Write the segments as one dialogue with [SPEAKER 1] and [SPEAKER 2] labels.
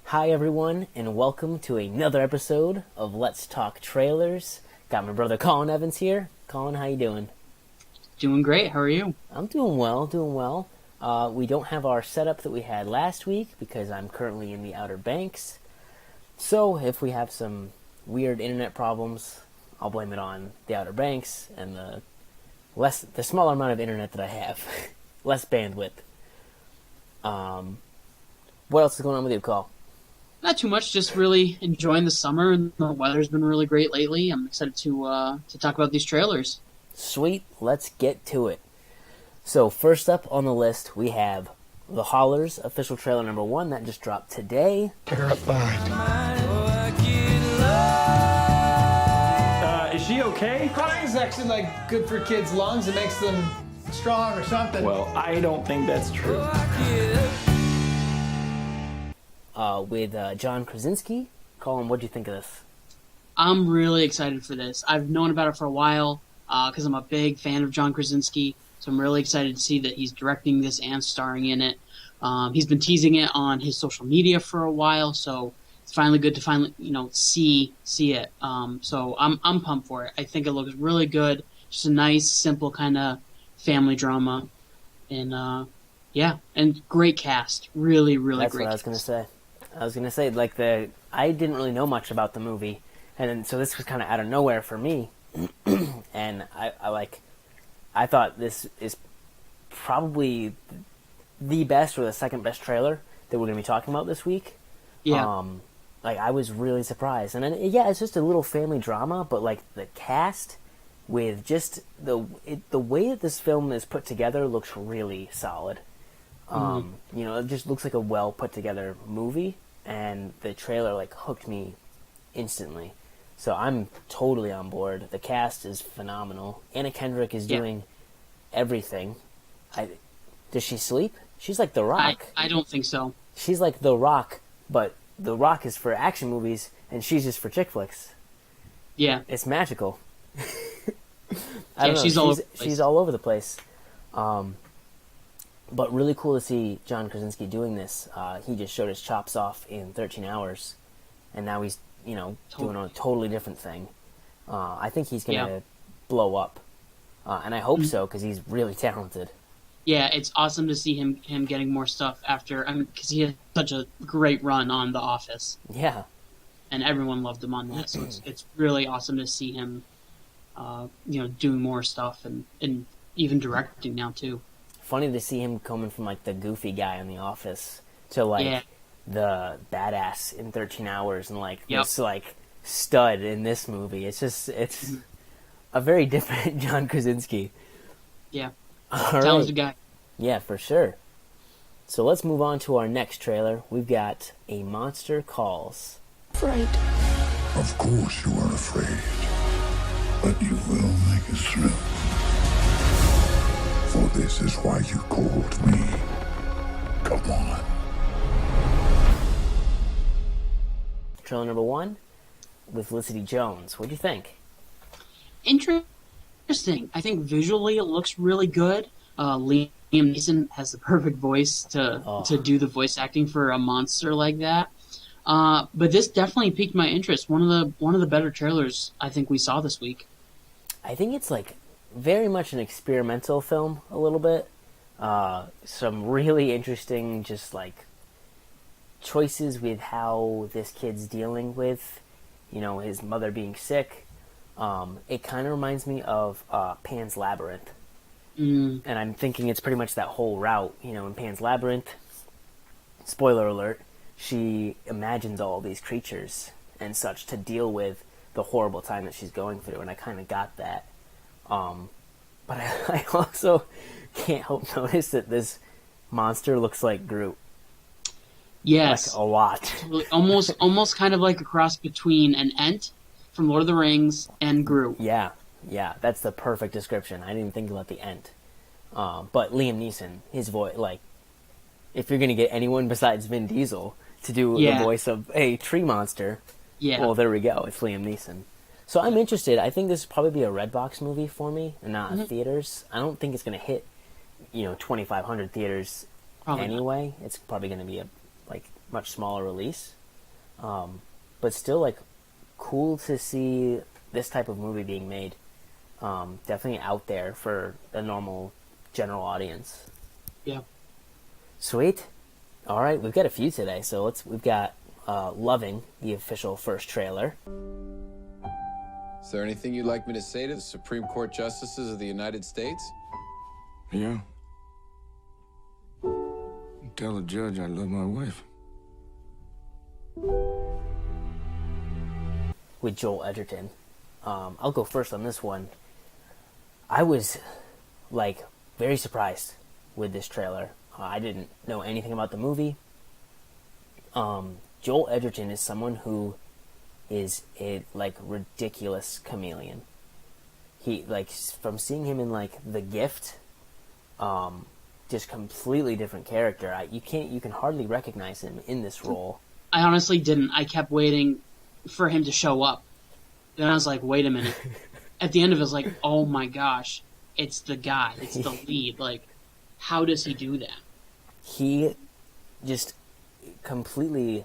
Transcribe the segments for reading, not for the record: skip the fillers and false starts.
[SPEAKER 1] Hi everyone, and welcome to another episode of Let's Talk Trailers. Got my brother Colin Evans here. Colin, how you doing?
[SPEAKER 2] Doing great. How are you?
[SPEAKER 1] I'm doing well. We don't have our setup that we had last week because I'm currently in the Outer Banks. So if we have some weird internet problems, I'll blame it on the Outer Banks and the smaller amount of internet that I have, less bandwidth. What else is going on with you, Cole?
[SPEAKER 2] Not too much. Just really enjoying the summer, and the weather's been really great lately. I'm excited to talk about these trailers.
[SPEAKER 1] Sweet, let's get to it. So first up on the list, we have The Hollers official trailer number 1 that just dropped today.
[SPEAKER 3] Terrified.
[SPEAKER 4] Is she okay?
[SPEAKER 3] Crying's actually like good for kids' lungs. It makes them strong or something.
[SPEAKER 4] Well, I don't think that's true.
[SPEAKER 1] With John Krasinski. Colin, what do you think of this?
[SPEAKER 2] I'm really excited for this. I've known about it for a while because I'm a big fan of John Krasinski. So I'm really excited to see that he's directing this and starring in it. He's been teasing it on his social media for a while, so it's finally good to see it. So I'm pumped for it. I think it looks really good. Just a nice, simple kind of family drama, and and great cast. Really, really
[SPEAKER 1] That's
[SPEAKER 2] great.
[SPEAKER 1] That's what I was gonna say. I didn't really know much about the movie, and so this was kind of out of nowhere for me. And I thought this is probably the best or the second best trailer that we're gonna be talking about this week.
[SPEAKER 2] Yeah.
[SPEAKER 1] I was really surprised, and then, it's just a little family drama, but the cast with just the way that this film is put together looks really solid. It just looks like a well put together movie, and the trailer hooked me instantly. So I'm totally on board. The cast is phenomenal. Anna Kendrick is doing everything. Does she sleep? She's like The Rock.
[SPEAKER 2] I don't think so.
[SPEAKER 1] She's like The Rock, but The Rock is for action movies, and she's just for chick flicks.
[SPEAKER 2] Yeah.
[SPEAKER 1] It's magical. I don't know. She's all over the place. But really cool to see John Krasinski doing this. He just showed his chops off in 13 Hours, and now he's doing a totally different thing. I think he's going to blow up, and I hope so because he's really talented.
[SPEAKER 2] Yeah, it's awesome to see him getting more stuff after, because he had such a great run on The Office.
[SPEAKER 1] Yeah,
[SPEAKER 2] and everyone loved him on that. So it's really awesome to see him, doing more stuff and even directing now too.
[SPEAKER 1] Funny to see him coming from the goofy guy on The Office to the badass in 13 Hours and this stud in this movie. It's a very different John Krasinski.
[SPEAKER 2] Yeah.
[SPEAKER 1] All
[SPEAKER 2] Talented
[SPEAKER 1] right.
[SPEAKER 2] guy.
[SPEAKER 1] Yeah, for sure. So let's move on to our next trailer. We've got A Monster Calls.
[SPEAKER 5] Afraid.
[SPEAKER 6] Of course you are afraid, but you will make it through. For this is why you called me. Come on.
[SPEAKER 1] Trailer number 1 with Felicity Jones. What do you think?
[SPEAKER 2] Interesting. I think visually it looks really good. Liam Neeson has the perfect voice to do the voice acting for a monster like that. But this definitely piqued my interest. One of the better trailers I think we saw this week.
[SPEAKER 1] I think it's very much an experimental film a little bit. Some really interesting choices with how this kid's dealing with his mother being sick. It kind of reminds me of Pan's Labyrinth. And I'm thinking it's pretty much that whole route. In Pan's Labyrinth, spoiler alert, she imagines all these creatures and such to deal with the horrible time that she's going through, and I kind of got that. But I also can't help notice that this monster looks like Groot.
[SPEAKER 2] Yes.
[SPEAKER 1] A lot.
[SPEAKER 2] almost kind of like a cross between an Ent from Lord of the Rings and Groot.
[SPEAKER 1] Yeah, that's the perfect description. I didn't even think about the Ent. But Liam Neeson, his voice, if you're going to get anyone besides Vin Diesel to do the voice of a tree monster, well, there we go. It's Liam Neeson. So I'm interested. I think this will probably be a Redbox movie for me, and not in theaters. I don't think it's going to hit, 2,500 theaters
[SPEAKER 2] Probably
[SPEAKER 1] anyway. Not. It's probably going to be a much smaller release. But still, like, cool to see this type of movie being made. Definitely out there for a normal general audience.
[SPEAKER 2] Yeah.
[SPEAKER 1] Sweet. All right, we've got a few today. So we've got Loving, the official first trailer.
[SPEAKER 5] Is there anything you'd like me to say to the Supreme Court Justices of the United States?
[SPEAKER 6] Yeah. Tell the judge I love my wife.
[SPEAKER 1] With Joel Edgerton. I'll go first on this one. I was, like, very surprised with this trailer. I didn't know anything about the movie. Joel Edgerton is someone who is a, like, ridiculous chameleon. He, like, from seeing him in, like, The Gift, just completely different character. You can hardly recognize him in this role.
[SPEAKER 2] I honestly didn't. I kept waiting for him to show up. Then I was like, wait a minute. At the end of it, I was like, oh my gosh, it's the guy. It's the lead. Like, how does he do that?
[SPEAKER 1] He just completely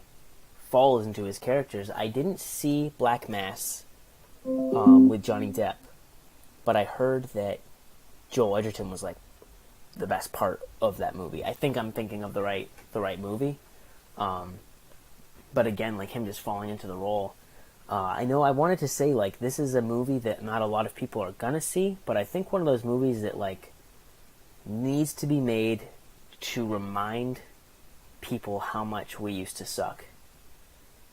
[SPEAKER 1] falls into his characters. I didn't see Black Mass with Johnny Depp, but I heard that Joel Edgerton was, like, the best part of that movie. I think I'm thinking of the right movie. But again, like, him just falling into the role. I know I wanted to say, like, this is a movie that not a lot of people are gonna see, but I think one of those movies that, like, needs to be made to remind people how much we used to suck.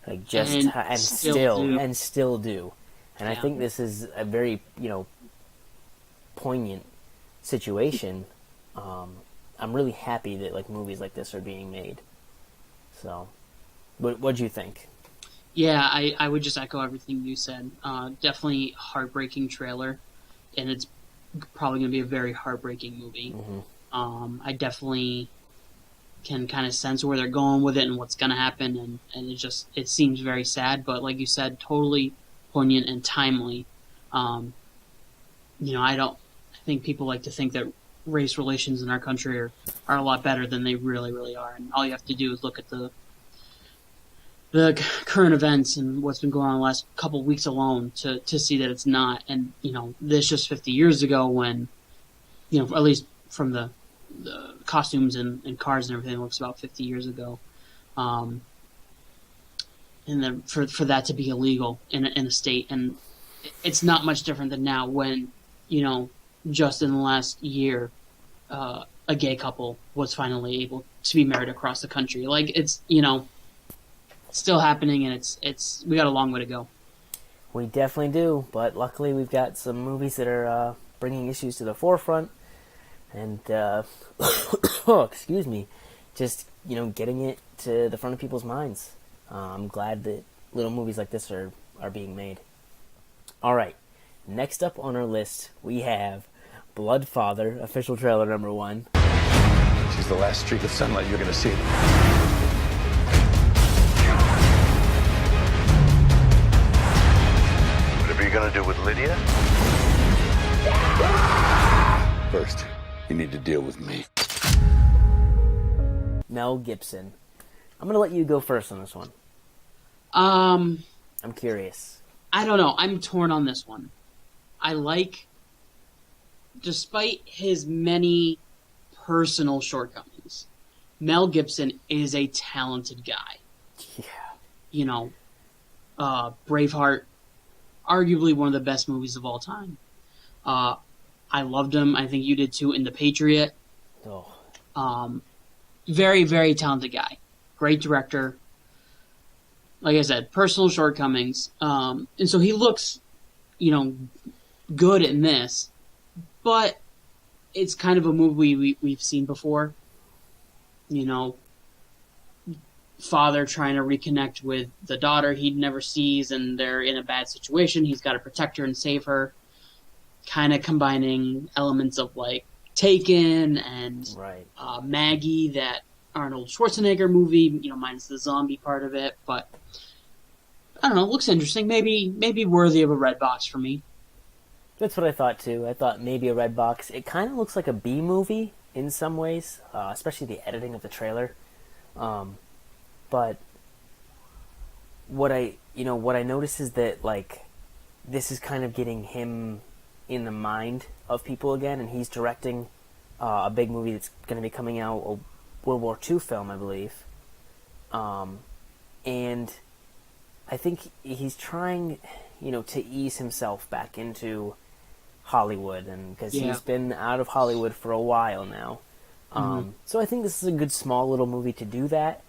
[SPEAKER 1] Like, just and still do. And I think this is a very, poignant situation. I'm really happy that, like, movies like this are being made. So, what'd you think?
[SPEAKER 2] Yeah, I would just echo everything you said. Definitely heartbreaking trailer, and it's probably going to be a very heartbreaking movie.
[SPEAKER 1] Mm-hmm.
[SPEAKER 2] I definitely can kind of sense where they're going with it and what's going to happen, and it seems very sad, but like you said, totally poignant and timely. I think people like to think that race relations in our country are a lot better than they really, really are, and all you have to do is look at the current events and what's been going on the last couple of weeks alone to see that it's not. And, this just 50 years ago when, at least from the costumes and cars and everything, looks about 50 years ago. And then for that to be illegal in a state. And it's not much different than now when, just in the last year, a gay couple was finally able to be married across the country. Like, it's, still happening, and it's we got a long way to go.
[SPEAKER 1] We definitely do, but luckily we've got some movies that are bringing issues to the forefront, and excuse me, just getting it to the front of people's minds. I'm glad that little movies like this are being made. All right, next up on our list we have Bloodfather, official trailer number 1.
[SPEAKER 7] She's the last streak of sunlight you're gonna see. Whatever you're gonna do with Lydia, first, you need to deal with me.
[SPEAKER 1] Mel Gibson. I'm going to let you go first on this one.
[SPEAKER 2] I'm
[SPEAKER 1] curious.
[SPEAKER 2] I don't know. I'm torn on this one. Despite his many personal shortcomings, Mel Gibson is a talented guy.
[SPEAKER 1] Yeah.
[SPEAKER 2] Braveheart, arguably one of the best movies of all time. I loved him. I think you did too in The Patriot.
[SPEAKER 1] Oh.
[SPEAKER 2] Very, very talented guy. Great director. Like I said, personal shortcomings. And so he looks, good in this, but it's kind of a movie we've seen before. Father trying to reconnect with the daughter he never sees, and they're in a bad situation. He's got to protect her and save her. Kind of combining elements of, like, Taken and
[SPEAKER 1] Right.
[SPEAKER 2] Maggie, that Arnold Schwarzenegger movie, minus the zombie part of it. But I don't know, it looks interesting. Maybe worthy of a red box for me.
[SPEAKER 1] That's what I thought too. I thought maybe a red box. It kind of looks like a B movie in some ways, especially the editing of the trailer. But what I notice is that like this is kind of getting him in the mind of people again, and he's directing a big movie that's going to be coming out, a World War II film, I believe. And I think he's trying, to ease himself back into Hollywood, and because he's been out of Hollywood for a while now. So I think this is a good small little movie to do that.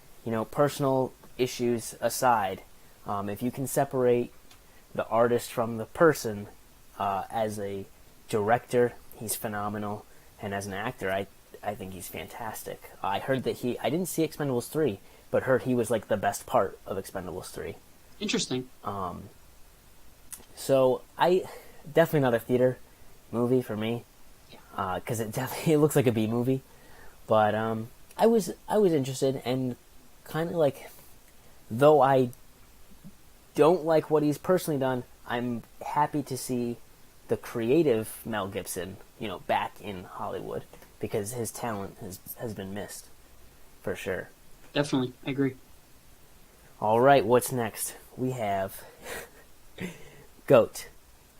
[SPEAKER 1] Personal issues aside, if you can separate the artist from the person, as a director, he's phenomenal, and as an actor, I think he's fantastic. I heard that I didn't see Expendables 3, but heard he was like the best part of Expendables 3.
[SPEAKER 2] Interesting.
[SPEAKER 1] So I definitely not a theater movie for me, because it definitely looks like a B movie. But I was interested, and kind of like, though I don't like what he's personally done, I'm happy to see the creative Mel Gibson, back in Hollywood, because his talent has been missed, for sure.
[SPEAKER 2] Definitely, I agree.
[SPEAKER 1] All right, what's next? We have Goat.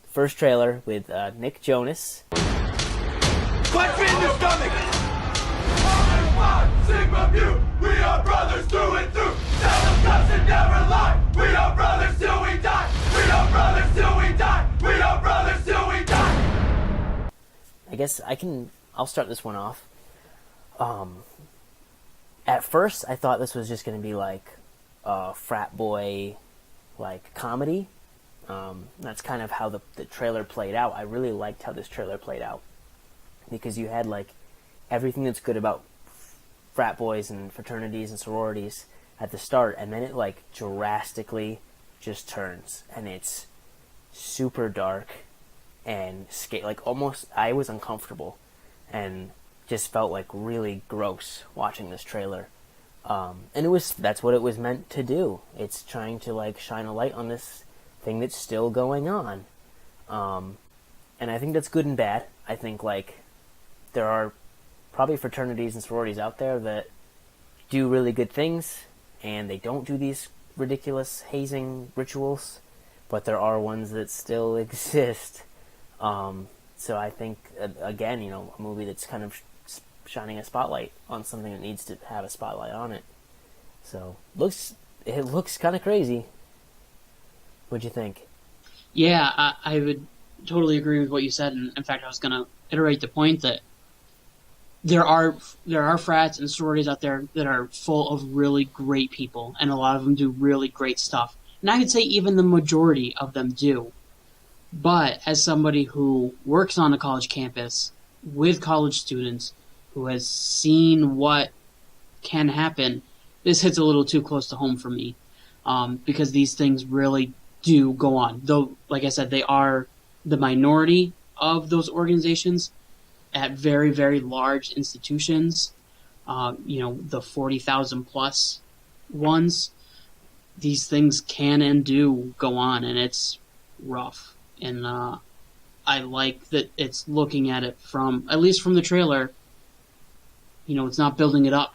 [SPEAKER 1] First trailer with Nick Jonas.
[SPEAKER 8] Punch me in the stomach! Sigma Mu, we are brothers through and through. Never cuss and never lie. We are brothers till we die. We are brothers till we die. We are brothers till we die.
[SPEAKER 1] I guess I'll start this one off. At first, I thought this was just going to be like a frat boy, like, comedy. That's kind of how the trailer played out. I really liked how this trailer played out, because you had like everything that's good about frat boys and fraternities and sororities at the start, and then it like drastically just turns, and it's super dark and like almost, I was uncomfortable and just felt like really gross watching this trailer. And that's what it was meant to do. It's trying to like shine a light on this thing that's still going on. And I think that's good and bad. I think like there are probably fraternities and sororities out there that do really good things, and they don't do these ridiculous hazing rituals, but there are ones that still exist. So I think, again, a movie that's kind of shining a spotlight on something that needs to have a spotlight on it. So it looks kind of crazy. What'd you think?
[SPEAKER 2] Yeah, I would totally agree with what you said, and in fact, I was going to iterate the point that there are frats and sororities out there that are full of really great people, and a lot of them do really great stuff. And I could say even the majority of them do. But as somebody who works on a college campus with college students, who has seen what can happen, this hits a little too close to home for me, because these things really do go on. Though, like I said, they are the minority of those organizations at very, very large institutions, the 40,000 plus ones. These things can and do go on, and it's rough. And I like that it's looking at it from, at least from the trailer, it's not building it up.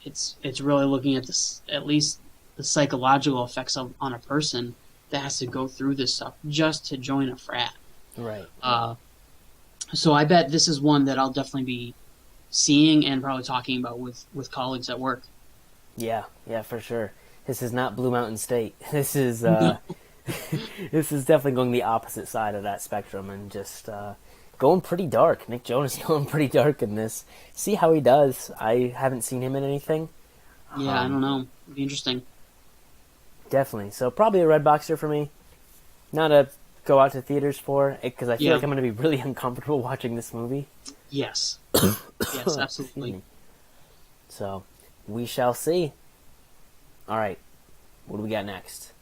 [SPEAKER 2] It's really looking at this, at least the psychological effects on a person that has to go through this stuff just to join a frat.
[SPEAKER 1] Right.
[SPEAKER 2] So I bet this is one that I'll definitely be seeing and probably talking about with colleagues at work.
[SPEAKER 1] Yeah, for sure. This is not Blue Mountain State. This is this is definitely going the opposite side of that spectrum, and just going pretty dark. Nick Jonas going pretty dark in this. See how he does. I haven't seen him in anything.
[SPEAKER 2] Yeah, I don't know. It'd be interesting.
[SPEAKER 1] Definitely. So probably a red boxer for me. Not a go out to theaters for, because I feel like I'm going to be really uncomfortable watching this movie.
[SPEAKER 2] Yes. Yes, absolutely.
[SPEAKER 1] So, we shall see. Alright, what do we got next?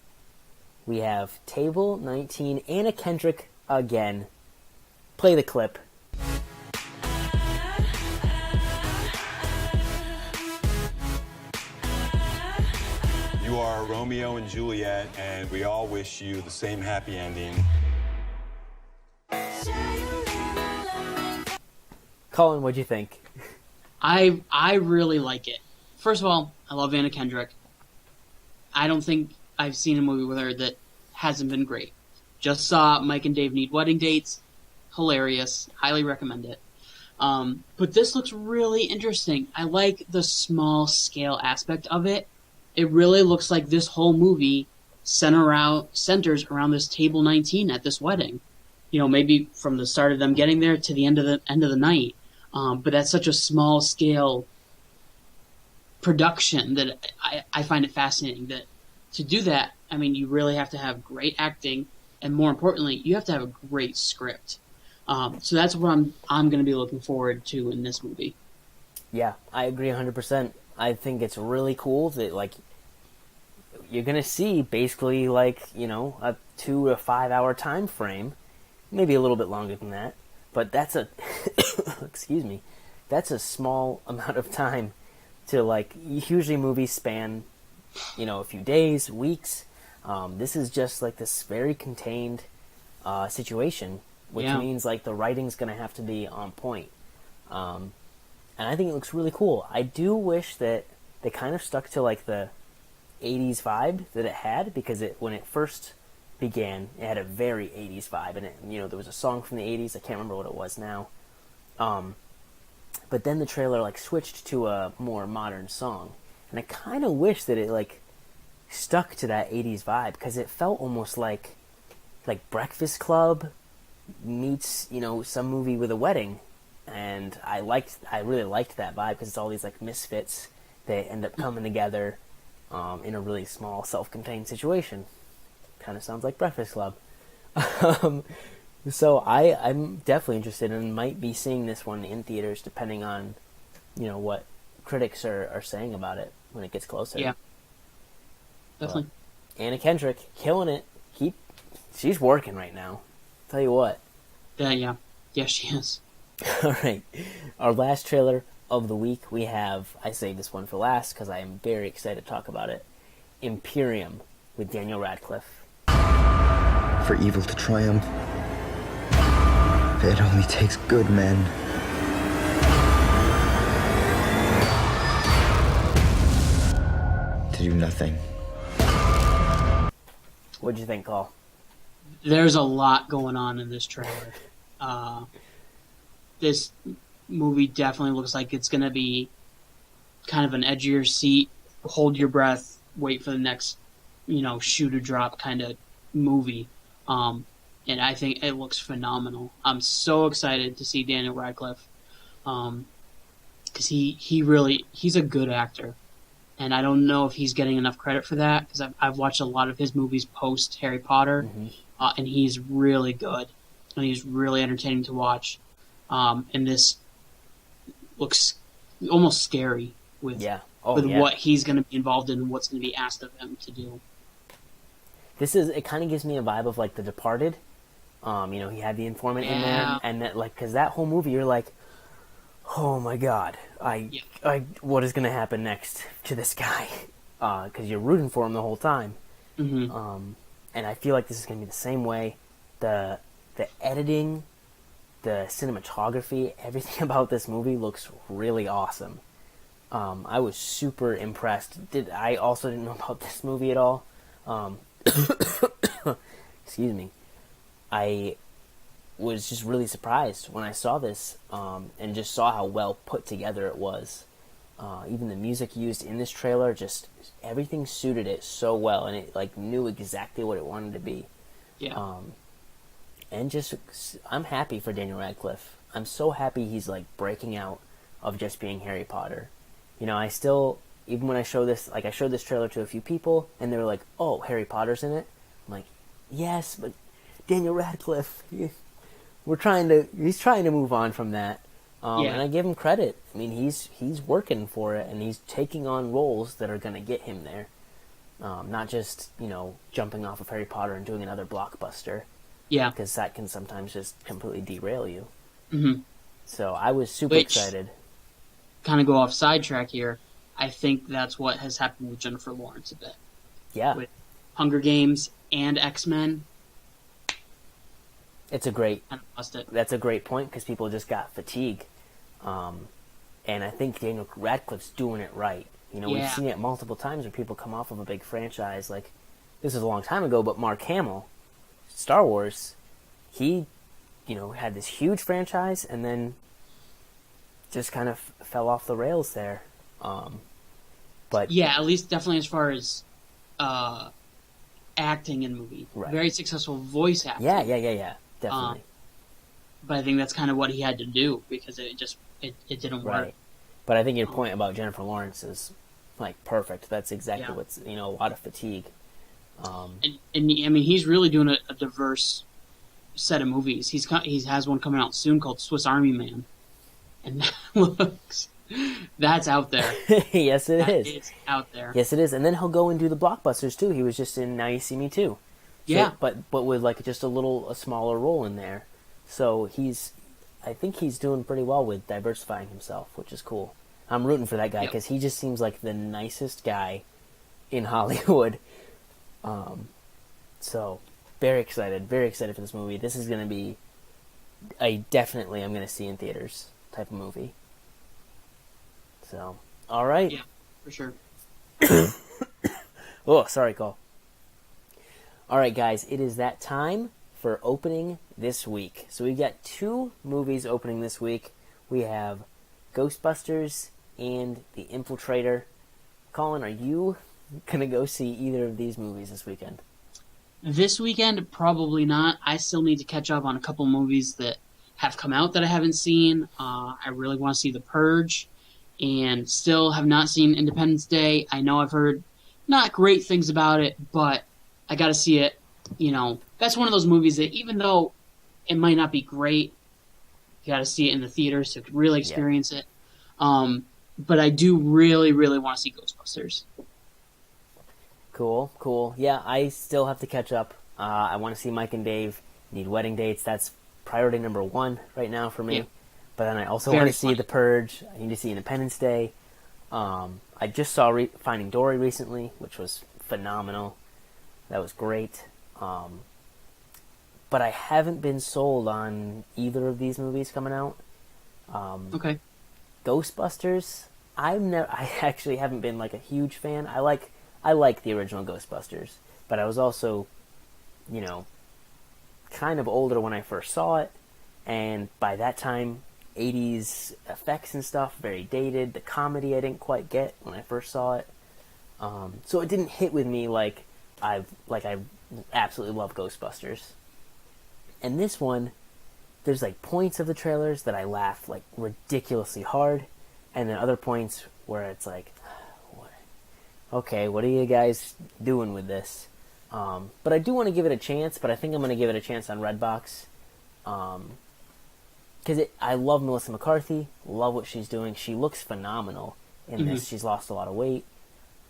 [SPEAKER 1] We have Table 19, Anna Kendrick again. Play the clip.
[SPEAKER 9] You are Romeo and Juliet, and we all wish you the same happy ending.
[SPEAKER 1] Colin, what'd you think?
[SPEAKER 2] I really like it. First of all, I love Anna Kendrick. I don't think I've seen a movie with her that hasn't been great. Just saw Mike and Dave Need Wedding Dates. Hilarious. Highly recommend it. But this looks really interesting. I like the small scale aspect of it. It really looks like this whole movie centers around this table 19 at this wedding. Maybe from the start of them getting there to the end of the night. But that's such a small scale production that I find it fascinating. That to do that, I mean, you really have to have great acting, and more importantly, you have to have a great script. So that's what I'm going to be looking forward to in this movie.
[SPEAKER 1] Yeah, I agree 100%. I think it's really cool that, like, you're going to see basically, like, a 2 to 5 hour time frame, maybe a little bit longer than that, but that's a, excuse me, that's a small amount of time to, like, usually movies span, a few days, weeks. This is just, like, this very contained situation, which means, like, the writing's going to have to be on point. And I think it looks really cool. I do wish that they kind of stuck to, like, the 80s vibe that it had, because when it first began, it had a very 80s vibe, and there was a song from the 80s, I can't remember what it was now. But then the trailer, like, switched to a more modern song, and I kind of wish that it, like, stuck to that 80s vibe, because it felt almost like Breakfast Club meets, some movie with a wedding. And I really liked that vibe, because it's all these, like, misfits that end up coming together in a really small, self-contained situation. Kind of sounds like Breakfast Club. So I'm definitely interested, and might be seeing this one in theaters, depending on, what critics are saying about it when it gets closer.
[SPEAKER 2] Yeah, definitely.
[SPEAKER 1] Anna Kendrick, killing it. She's working right now. Tell you what.
[SPEAKER 2] Yeah, she is.
[SPEAKER 1] All right, our last trailer of the week, I saved this one for last because I am very excited to talk about it. Imperium with Daniel Radcliffe.
[SPEAKER 10] For evil to triumph, it only takes good men. To do nothing.
[SPEAKER 1] What'd you think, Cole?
[SPEAKER 2] There's a lot going on in this trailer. This movie definitely looks like it's going to be kind of an edgier seat, hold your breath, wait for the next, shoot or drop kind of movie. And I think it looks phenomenal. I'm so excited to see Daniel Radcliffe, because he's a good actor. And I don't know if he's getting enough credit for that, because I've watched a lot of his movies post Harry Potter, and he's really good, and he's really entertaining to watch. And this looks almost scary with what he's going to be involved in and what's going to be asked of him to do.
[SPEAKER 1] It kind of gives me a vibe of, like, The Departed. He had the informant in there, and that, like, because that whole movie, you're like, oh my god, what is going to happen next to this guy? Because you're rooting for him the whole time. And I feel like this is going to be the same way. The editing, the cinematography, everything about this movie looks really awesome. I was super impressed. I also didn't know about this movie at all. Excuse me. I was just really surprised when I saw this, and just saw how well put together it was. Even the music used in this trailer, just everything suited it so well, and it, like, knew exactly what it wanted to be.
[SPEAKER 2] Yeah.
[SPEAKER 1] And just, I'm happy for Daniel Radcliffe. I'm so happy he's, like, breaking out of just being Harry Potter. I still, even when I showed this trailer to a few people, and they were like, oh, Harry Potter's in it? I'm like, yes, but Daniel Radcliffe, he's trying to move on from that. And I give him credit. I mean, he's working for it, and he's taking on roles that are going to get him there. Not just, jumping off of Harry Potter and doing another blockbuster. Yeah. Because that can sometimes just completely derail you.
[SPEAKER 2] Mm-hmm.
[SPEAKER 1] So I was super excited.
[SPEAKER 2] Kind of go off sidetrack here. I think that's what has happened with Jennifer Lawrence a bit.
[SPEAKER 1] Yeah.
[SPEAKER 2] With Hunger Games and X-Men.
[SPEAKER 1] That's a great point, because people just got fatigue. And I think Daniel Radcliffe's doing it right. We've seen it multiple times where people come off of a big franchise, like, this is a long time ago, but Mark Hamill, Star Wars, he, had this huge franchise and then just kind of fell off the rails there. But
[SPEAKER 2] yeah, at least definitely as far as acting in movie.
[SPEAKER 1] Right.
[SPEAKER 2] Very successful voice acting.
[SPEAKER 1] Yeah, definitely.
[SPEAKER 2] But I think that's kind of what he had to do because it didn't work.
[SPEAKER 1] Right. But I think your point about Jennifer Lawrence is like perfect. That's exactly what's a lot of fatigue.
[SPEAKER 2] And I mean, he's really doing a diverse set of movies. He has one coming out soon called Swiss Army Man, and that's out there.
[SPEAKER 1] Yes, it is.
[SPEAKER 2] It's out there.
[SPEAKER 1] Yes, it is. And then he'll go and do the blockbusters too. He was just in Now You See Me Too. So,
[SPEAKER 2] Yeah.
[SPEAKER 1] But with like just a smaller role in there. So I think he's doing pretty well with diversifying himself, which is cool. I'm rooting for that guy because he just seems like the nicest guy in Hollywood. So very excited for this movie. This is going to be I'm going to see in theaters type of movie. So, all right.
[SPEAKER 2] Yeah, for sure.
[SPEAKER 1] Oh, sorry, Cole. All right, guys, it is that time for opening this week. So we've got 2 movies opening this week. We have Ghostbusters and The Infiltrator. Colin, are you going to go see either of these movies this weekend?
[SPEAKER 2] This weekend, probably not. I still need to catch up on a couple movies that have come out that I haven't seen. I really want to see The Purge, and still have not seen Independence Day. I know I've heard not great things about it, but I got to see it. That's one of those movies that even though it might not be great, you got to see it in the theaters to really experience it. But I do really, really want to see Ghostbusters.
[SPEAKER 1] Cool. Yeah, I still have to catch up. I want to see Mike and Dave Need Wedding Dates. That's priority number 1 right now for me. Yeah. But then I also want to see The Purge. I need to see Independence Day. I just saw Finding Dory recently, which was phenomenal. That was great. But I haven't been sold on either of these movies coming out.
[SPEAKER 2] Okay.
[SPEAKER 1] Ghostbusters, I actually haven't been like a huge fan. I like the original Ghostbusters, but I was also, kind of older when I first saw it, and by that time, 80s effects and stuff, very dated. The comedy I didn't quite get when I first saw it. So it didn't hit with me like I absolutely love Ghostbusters. And this one, there's like points of the trailers that I laugh like ridiculously hard, and then other points where it's like, okay, what are you guys doing with this? But I do want to give it a chance, but I think I'm going to give it a chance on Redbox. Because I love Melissa McCarthy, love what she's doing. She looks phenomenal in this. She's lost a lot of weight.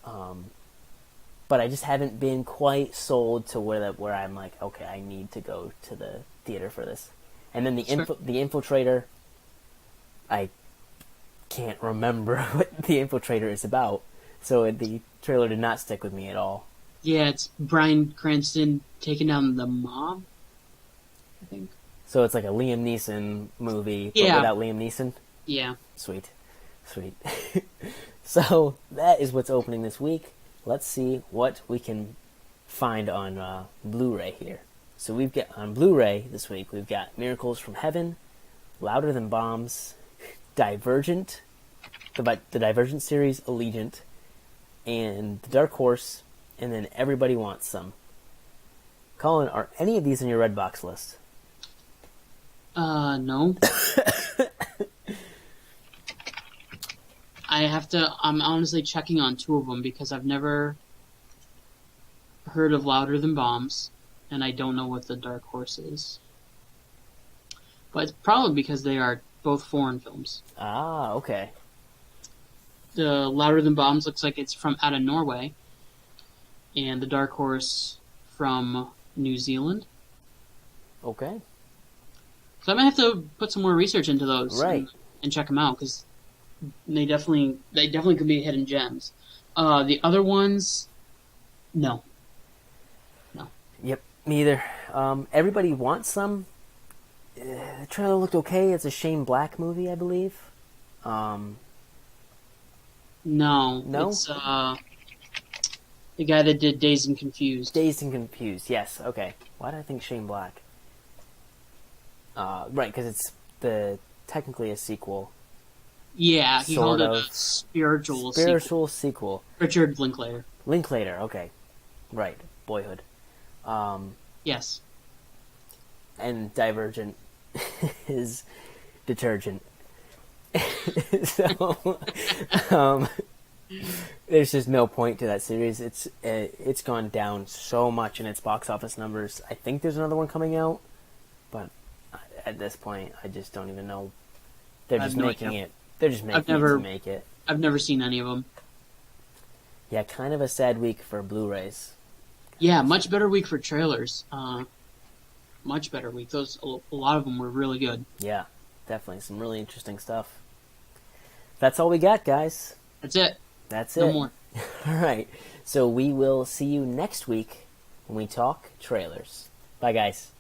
[SPEAKER 1] But I just haven't been quite sold to where I'm like, okay, I need to go to the theater for this. And then the Infiltrator, I can't remember what the Infiltrator is about. So the trailer did not stick with me at all.
[SPEAKER 2] Yeah, it's Bryan Cranston taking down the mob, I think.
[SPEAKER 1] So it's like a Liam Neeson movie, but without Liam Neeson?
[SPEAKER 2] Yeah.
[SPEAKER 1] Sweet. So that is what's opening this week. Let's see what we can find on Blu-ray here. So we've got, on Blu-ray this week, we've got Miracles from Heaven, Louder Than Bombs, Divergent, the Divergent series, Allegiant, and The Dark Horse, and then Everybody Wants Some. Colin, are any of these on your Redbox list?
[SPEAKER 2] No. I'm honestly checking on 2 of them because I've never heard of Louder Than Bombs, and I don't know what The Dark Horse is. But it's probably because they are both foreign films.
[SPEAKER 1] Ah, okay.
[SPEAKER 2] The Louder Than Bombs looks like it's from out of Norway, and The Dark Horse from New Zealand.
[SPEAKER 1] Okay.
[SPEAKER 2] So I might have to put some more research into those,
[SPEAKER 1] right,
[SPEAKER 2] and check them out because they definitely could be hidden gems. The other ones, no.
[SPEAKER 1] Yep, me either. Everybody Wants Some. The trailer looked okay. It's a Shane Black movie, I believe.
[SPEAKER 2] No. The guy that did Dazed and Confused.
[SPEAKER 1] Dazed and Confused. Yes. Okay. Why did I think Shane Black? Right, because it's technically a sequel.
[SPEAKER 2] Yeah, he
[SPEAKER 1] Sort
[SPEAKER 2] called it
[SPEAKER 1] of.
[SPEAKER 2] a spiritual
[SPEAKER 1] sequel.
[SPEAKER 2] Richard Linklater.
[SPEAKER 1] Linklater. Okay. Right. Boyhood.
[SPEAKER 2] Yes.
[SPEAKER 1] And Divergent is detergent. So, there's just no point to that series. It's gone down so much in its box office numbers. I think there's another one coming out, but at this point, I just don't even know. They're just making it. They're just making it to make it.
[SPEAKER 2] I've never seen any of them.
[SPEAKER 1] Yeah, kind of a sad week for Blu-rays.
[SPEAKER 2] Yeah, much better week for trailers. Much better week. A lot of them were really good.
[SPEAKER 1] Yeah, definitely some really interesting stuff. That's all we got, guys.
[SPEAKER 2] That's it.
[SPEAKER 1] That's it.
[SPEAKER 2] No more.
[SPEAKER 1] All right. So we will see you next week when we talk trailers. Bye, guys.